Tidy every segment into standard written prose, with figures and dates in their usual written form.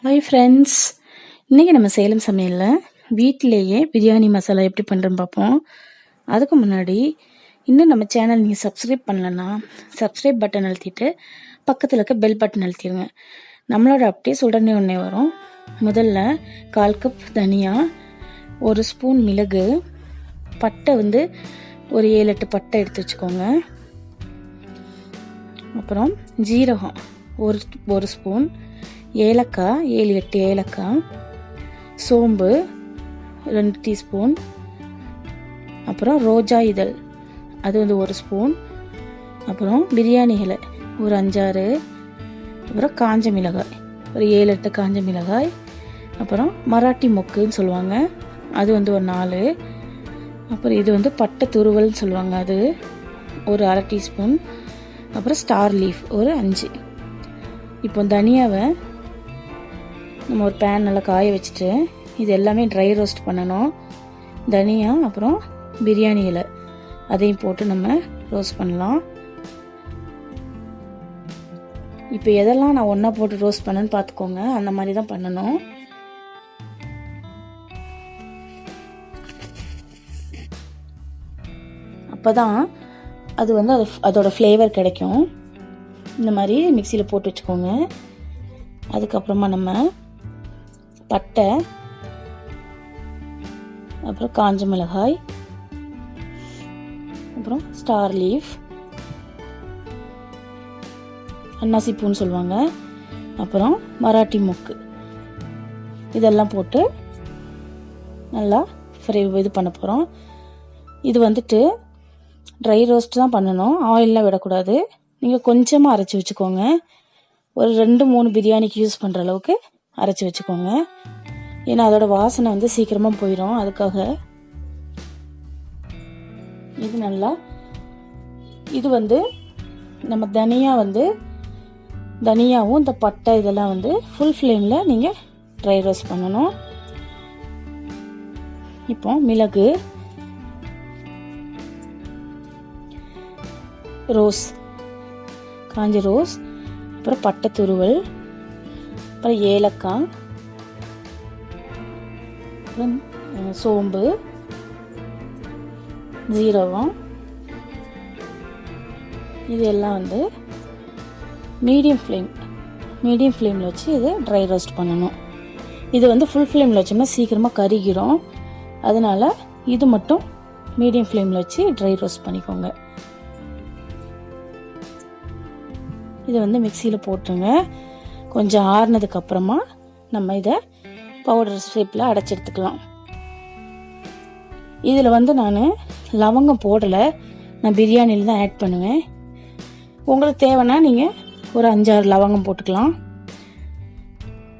Hi friends, இன்றைக்கி நம்ம சேலம் சமையலில் வீட்டிலேயே பிரியாணி மசாலா எப்படி பண்ணுறோன்னு பார்ப்போம். அதுக்கு முன்னாடி இன்னும் நம்ம சேனல் நீங்கள் சப்ஸ்கிரைப் பண்ணலன்னா சப்ஸ்கிரைப் பட்டன் அழுத்திட்டு பக்கத்தில் இருக்க பெல் பட்டன் அழுத்திடுங்க. நம்மளோட அப்டேட்ஸ் உடனே வரும். முதல்ல 1/4 கப் தனியா, 1 ஸ்பூன் மிளகு, பட்டை ஒரு 7-8 பட்டை எடுத்து வச்சுக்கோங்க. அப்புறம் ஜீரகம் ஒரு ஸ்பூன், ஏலக்காய் 7-8 ஏலக்காய், சோம்பு 2 டீஸ்பூன், அப்புறம் ரோஜா இதழ் அது 1 ஸ்பூன், அப்புறம் பிரியாணி இலை ஒரு 5-6, அப்புறம் காஞ்ச மிளகாய் ஒரு 7-8 காஞ்ச மிளகாய், அப்புறம் மராட்டி மொக்குன்னு சொல்லுவாங்க அது ஒரு 4, அப்புறம் இது பட்டை துருவல்னு சொல்லுவாங்க அது ஒரு 1/2 டீஸ்பூன், அப்புறம் ஸ்டார் லீஃப் ஒரு 5. இப்போ தனியாவை நம்ம ஒரு பேன் நல்லா காய வச்சுட்டு இது எல்லாமே ட்ரை ரோஸ்ட் பண்ணணும். தனியா அப்புறம் பிரியாணி இலை அதையும் போட்டு நம்ம ரோஸ்ட் பண்ணலாம். இப்போ எதெல்லாம் நான் ஒன்றா போட்டு ரோஸ்ட் பண்ணேன்னு பார்த்துக்கோங்க. அந்த மாதிரி தான் பண்ணணும். அப்போ தான் அது அதோட ஃப்ளேவர் கிடைக்கும். இந்த மாதிரி மிக்சியில் போட்டு வச்சுக்கோங்க. அதுக்கப்புறமா நம்ம பட்டை, அப்புறம் காஞ்ச மிளகாய், அப்புறம் ஸ்டார் லீஃப், அன்னாசி பூன்னு சொல்லுவாங்க, அப்புறம் மராட்டி மொக்கு இதெல்லாம் போட்டு நல்லா இது பண்ண போகிறோம். இது ட்ரை ரோஸ்ட் தான் பண்ணணும், ஆயிலெலாம் விடக்கூடாது. நீங்கள் கொஞ்சமாக அரைச்சி வச்சுக்கோங்க. ஒரு 2-3 பிரியாணிக்கு யூஸ் பண்ணுற அளவுக்கு அரைச்சி வச்சுக்கோங்க. ஏன்னா அதோட வாசனை சீக்கிரமாக போயிடும். அதுக்காக இது நல்லா நம்ம தனியாவும் இந்த பட்டை இதெல்லாம் ஃபுல் ஃப்ளேமில் நீங்கள் ட்ரை ரோஸ்ட் பண்ணணும். இப்போ மிளகு, ரோஸ், காஞ்ச ரோஸ், அப்புறம் பட்டை துருவல், அப்புறம் ஏலக்காய், அப்புறம் சோம்பு, ஜீரகம் இது எல்லாம் மீடியம் ஃப்ளேமில் வச்சு இது ட்ரை ரோஸ்ட் பண்ணணும். இது ஃபுல் ஃப்ளேமில் வச்சோம்னா சீக்கிரமாக கருகிரும். அதனால் இது மட்டும் மீடியம் ஃப்ளேமில் வச்சு ட்ரை ரோஸ்ட் பண்ணிக்கோங்க. இதை மிக்சியில் போட்டுருங்க. கொஞ்சம் ஆறுனதுக்கு அப்புறமா நம்ம இதை பவுடர் ஷேப்பில் அடைச்சி எடுத்துக்கலாம். இதில் நான் லவங்கம் போடலை, நான் பிரியாணியில் தான் ஆட் பண்ணுவேன். உங்களுக்கு தேவைன்னா நீங்கள் ஒரு 5-6 லவங்கம் போட்டுக்கலாம்.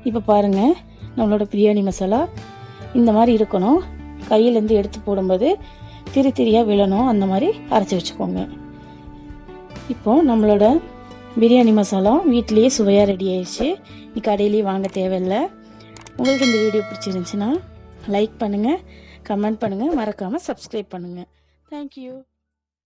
இப்போ பாருங்கள், நம்மளோட பிரியாணி மசாலா இந்த மாதிரி இருக்கணும். கையிலேருந்து எடுத்து போடும்போது திரியாக விழணும். அந்த மாதிரி அரைச்சி வச்சுக்கோங்க. இப்போது நம்மளோட பிரியாணி மசாலா வீட்டிலேயே சுவையாக ரெடி ஆயிடுச்சு. நீ கடையிலேயே வாங்க தேவையில்லை. உங்களுக்கு இந்த வீடியோ பிடிச்சிருந்துச்சுன்னா லைக் பண்ணுங்கள், கமெண்ட் பண்ணுங்கள், மறக்காமல் சப்ஸ்கிரைப் பண்ணுங்கள். தேங்க்யூ.